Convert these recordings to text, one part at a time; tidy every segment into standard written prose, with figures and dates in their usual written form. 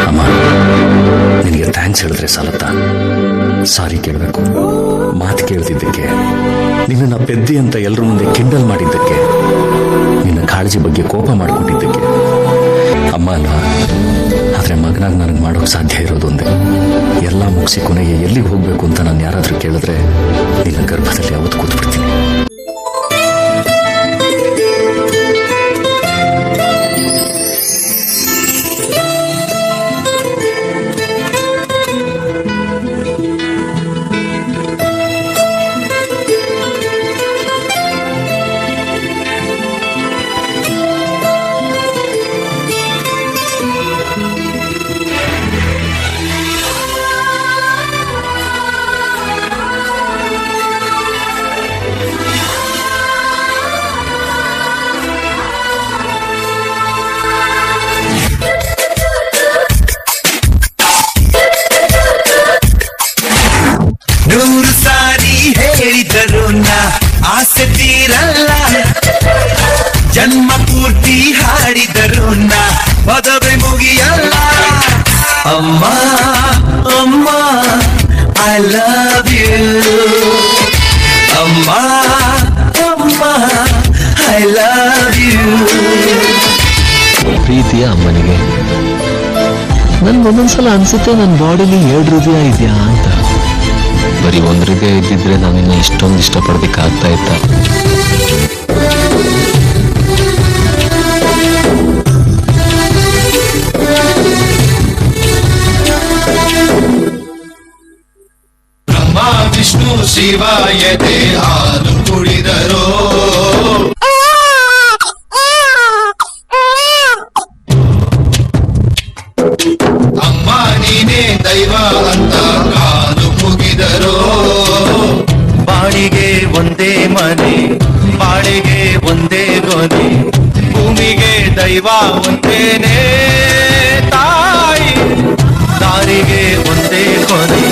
ಅಮ್ಮ, ನಿನಗೆ ಥ್ಯಾಂಕ್ಸ್ ಹೇಳಿದ್ರೆ ಸಾಲತ್ತಾ? ಸಾರಿ ಕೇಳಬೇಕು, ಮಾತು ಕೇಳ್ತಿದ್ದಕ್ಕೆ, ನಿನ್ನ ಪೆದ್ದಿ ಅಂತ ಎಲ್ಲರ ಮುಂದೆ ಕಿಂಡಲ್ ಮಾಡಿದ್ದಕ್ಕೆ, ನಿನ್ನ ಕಾಳಜಿ ಬಗ್ಗೆ ಕೋಪ ಮಾಡಿಕೊಂಡಿದ್ದಕ್ಕೆ. ಅಮ್ಮ ಅಲ್ವಾ, ಆದ್ರೆ ಮಗನಾಗ ನನಗೆ ಮಾಡೋಕೆ ಸಾಧ್ಯ ಇರೋದು ಒಂದೇ. ಎಲ್ಲ ಮುಗಿಸಿ ಕೊನೆಗೆ ಎಲ್ಲಿಗೆ ಹೋಗ್ಬೇಕು ಅಂತ ನಾನು ಯಾರಾದ್ರೂ ಕೇಳಿದ್ರೆ ನಿನ್ನ ಗರ್ಭದಲ್ಲಿ ಯಾವತ್ತು ಕೂತ್ಬಿಡ್ತೀನಿ. ನೂರು ಸಾರಿ ಹೇಳಿದರು ನಾ ಆಸೆ ತೀರಲ್ಲ, ಜನ್ಮ ಪೂರ್ತಿ ಹಾಡಿದರು ನಾ ಪದವೇ ಮುಗಿಯಲ್ಲ. ಅಮ್ಮ ಅಮ್ಮ ಐ ಲವ್ ಯು, ಅಮ್ಮ ಅಮ್ಮ ಐ ಲವ್ ಯು. ಪ್ರೀತಿಯ ಅಮ್ಮನಿಗೆ ನನ್ಗೊಂದೊಂದ್ಸಲ ಅನ್ಸುತ್ತೆ ನನ್ನ ಬಾಡಿಲಿ 2 ಹೃದಯ ಇದೆಯಾ ಅಂತ. ಬರೀ 1 ಹೃದಯ ಇದ್ದಿದ್ರೆ ನಾವಿನ್ನ ಇಷ್ಟೊಂದು ಇಷ್ಟಪಡ್ಬೇಕಾಗ್ತಾ ಇತ್ತ. ಬ್ರಹ್ಮ ವಿಷ್ಣು ಶಿವಾಯತೆ ಹಾಲು ಕುಡಿದರೋ, ಅಮ್ಮ ನೀನೇ ದೈವ ಅಂತ ಕಾಲು ಮುಗಿದರೋ. ಬಾಳಿಗೆ ಒಂದೇ ಮನೆ, ಬಾಳಿಗೆ ಒಂದೇ ಗೊನೆ, ಭೂಮಿಗೆ ದೈವ ಒಂದೇನೆ ತಾಯಿ. ದಾರಿಗೆ ಒಂದೇ ಕೊನೆ,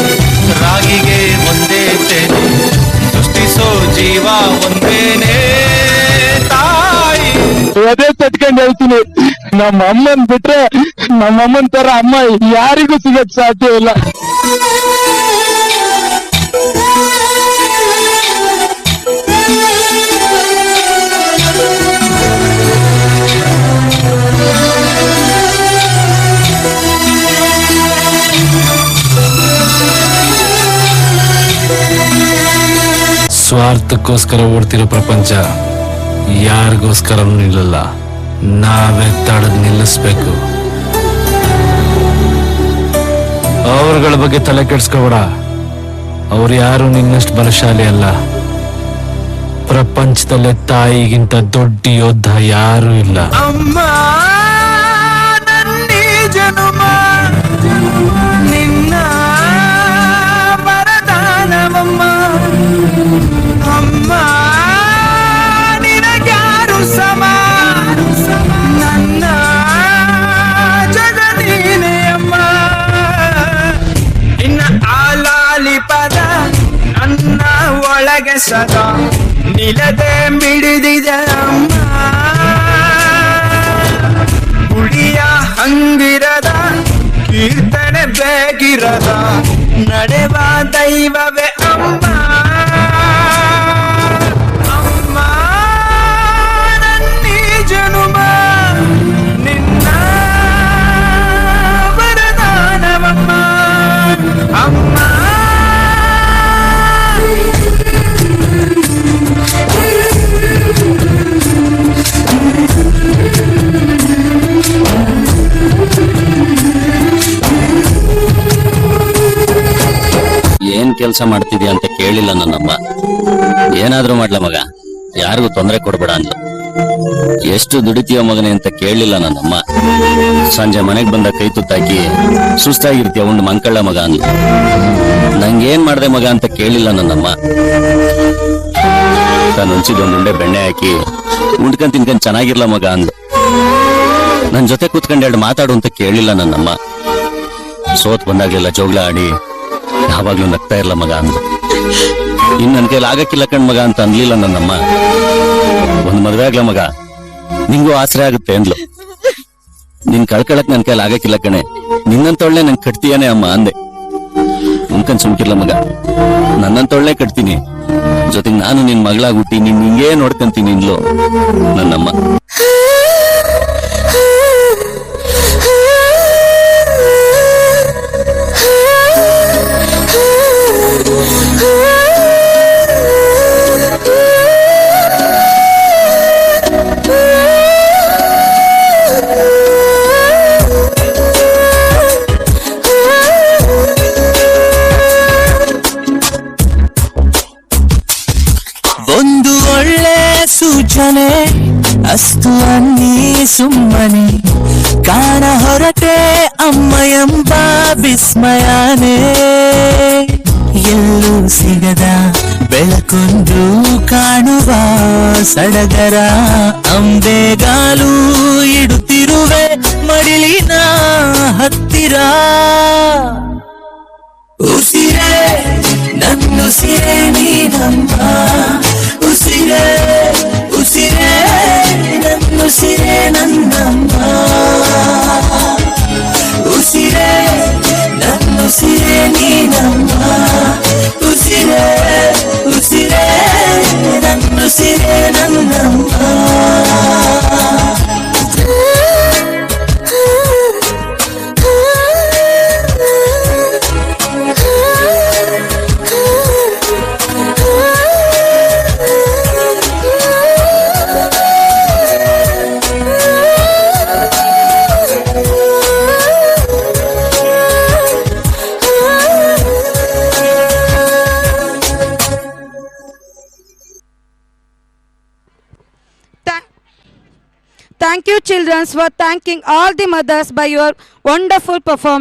ರಾಗಿಗೆ ಒಂದೇ ತೆನೆ, ಸೃಷ್ಟಿಸೋ ಜೀವ ಒಂದೇನೆ ತಾಯಿ. ಅದೇ ತಟ್ಕೊಂಡು ಹೇಳ್ತೀನಿ, ನಮ್ಮ ಅಮ್ಮನ್ ಬಿಟ್ರೆ ನಮ್ಮಮ್ಮನ್ ತರ ಅಮ್ಮ ಯಾರಿಗೂ ಸಿಗಕ್ ಸಾಧ್ಯ ಇಲ್ಲ. ಸ್ವಾರ್ಥಕ್ಕೋಸ್ಕರ ಓಡ್ತಿರೋ ಪ್ರಪಂಚ ಯಾರಿಗೋಸ್ಕರನೂ ನಿಲ್ಲಲ್ಲ. ನಾವೇ ತಡೆದು ನಿಲ್ಲಿಸ್ಬೇಕು. ಅವ್ರಗಳ ಬಗ್ಗೆ ತಲೆ ಕೆಡ್ಸ್ಕೋಬೇಡ. ಅವ್ರು ಯಾರು ನಿನ್ನಷ್ಟು ಬಲಶಾಲಿ ಅಲ್ಲ. ಪ್ರಪಂಚದಲ್ಲೇ ತಾಯಿಗಿಂತ ದೊಡ್ಡ ಯೋಧ ಯಾರು ಇಲ್ಲ. ಅಮ್ಮ ನನ್ನಿ ಜನುಮ ನಿನ್ನ ವರದಾನವಮ್ಮ, ಅಮ್ಮ ನಿನಗ್ಯಾರು ಸಮ, ನನ್ನ ಜಗದೀನೇ ಅಮ್ಮ. ನಿನ್ನ ಆಲಾಲಿ ಪದ ನನ್ನ ಒಳಗೆ ಸದಾ ನಿಲದೆ ಮಿಡಿದಿದೆ ಅಮ್ಮ. ಗುಡಿಯ ಹಂಗಿರದ ಕೀರ್ತನೆ ಬೇಕಿರದ ನಡೆವ ದೈವವೇ ಅಮ್ಮ. ಅಮ್ಮ ನನ್ನಿ ಜನುಮ ನಿನ್ನ ವರದಾನವಮ್ಮ, ಅಮ್ಮ. ಏನ್ ಕೆಲಸ ಮಾಡ್ತಿದ್ಯಾ ಅಂತ ಕೇಳಿಲ್ಲ ನನ್ನಮ್ಮ. ಏನಾದ್ರೂ ಮಾಡ್ಲ ಮಗ, ಯಾರಿಗೂ ತೊಂದರೆ ಕೊಡ್ಬೇಡ ಅಂದ್ಲು. ಎಷ್ಟು ದುಡಿತೀಯ ಮಗನೆ ಅಂತ ಕೇಳಲಿಲ್ಲ ನನ್ನಮ್ಮ. ಸಂಜೆ ಮನೆಗ್ ಬಂದ ಕೈ ತುತ್ತಾಕಿ ಸುಸ್ತಾಗಿರ್ತೀಯ ಉಂಡು ಮಂಕಳ್ಳ ಮಗ ಅಂದ್ಲು. ನಂಗೇನ್ ಮಾಡ್ದೆ ಮಗ ಅಂತ ಕೇಳಿಲ್ಲ ನನ್ನಮ್ಮ. ತಾನು ಉಂಚಿದೊಂದು ಉಂಡೆ ಬೆಣ್ಣೆ ಹಾಕಿ ಉಂಡ್ಕೊಂಡ್ ತಿನ್ಕೊಂಡ್ ಚೆನ್ನಾಗಿರ್ಲ ಮಗ ಅಂದ್ಲು. ನನ್ ಜೊತೆ ಕೂತ್ಕೊಂಡ್ 2 ಮಾತಾಡು ಅಂತ ಕೇಳಿಲ್ಲ ನನ್ನಮ್ಮ. ಸೋತ್ ಬಂದಾಗ್ಲೆಲ್ಲ ಜೋಗ್ಲ ಆಡಿ ಯಾವಾಗ್ಲೂ ನಗ್ತಾ ಇರ್ಲ ಮಗ ಅಂದ್ಲು. ಇನ್ ನನ್ ಕೈಲಿ ಆಗಕ್ಕಿಲ್ಲ ಕಣ್ ಮಗ ಅಂತ ಅನ್ಲಿಲ್ಲ ನನ್ನಮ್ಮ. ಒಂದ್ ಮದ್ವೆ ಆಗ್ಲ ಮಗ, ನಿಂಗೂ ಆಸರೆ ಆಗುತ್ತೆ ಅಂದ್ಲು. ನಿನ್ ಕಳ್ಕೊಳಕ್ ನನ್ ಕೈಲಿ ಆಗಕ್ಕಿಲ್ಲ ಕಣೆ, ನಿನ್ನಂತೊಳ್ಳೆ ನಂಗೆ ಕಟ್ತೀಯಾನೆ ಅಮ್ಮ ಅಂದೆ. ಉಂಕನ್ ಸುಮ್ಕಿರ್ಲ ಮಗ, ನನ್ನಂತೊಳ್ಳೆ ಕಟ್ತೀನಿ, ಜೊತೆಗೆ ನಾನು ನಿನ್ ಮಗಳಾಗಿ ಹುಟ್ಟಿ ನಿನ್ ಹಿಂಗೇ ನೋಡ್ಕಂತೀನಿ ಇನ್ಲೋ ನನ್ನಮ್ಮ. ಒಂದು ಒಳ್ಳೆ ಸೂಚನೆ ಅಸ್ತು ಅನ್ನಿ ಸುಮ್ಮನೆ ಕಾಣ ಹೊರಟೆ ಅಮ್ಮ ಎಂಬ ವಿಸ್ಮಯನೇ. ಎಲ್ಲೂ ಸಿಗದ ಬೆಳಕೊಂದು ಕಾಣುವ ಸಡಗರ ಅಂಬೆಗಾಲು ಇಡುತ್ತಿರುವೆ ಮಡಿಲಿನ ಹತ್ತಿರ. ಉಸಿರೇ ನನ್ನುಸಿರೇ ನೀನಮ್ಮ, ಉಸಿರೇ ಉಸಿರೇ ನನ್ನುಸಿರೇ ನನ್ನಮ್ಮ, ಉಸಿರೇ ನನ್ನುಸಿರೇ ನೀನಮ್ಮ, ಉಸಿರೇ ಉಸಿರೇ ನನ್ನುಸಿರೇ ನನ್ನಮ್ಮ. Thank you, children, for thanking all the mothers by your wonderful performance.